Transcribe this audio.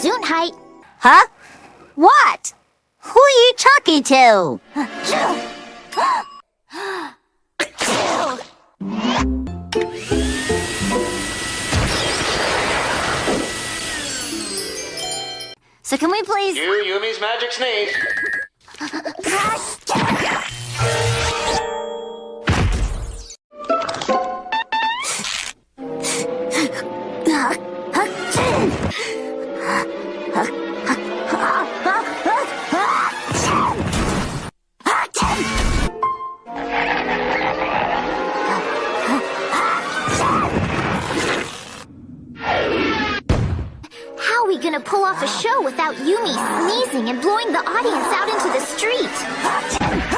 Gesundheit. Huh? What? Who are you talking to? So can we please... Cue Yumi's magic sneeze. How are we gonna pull off a show without Yumi sneezing and blowing the audience out into the street?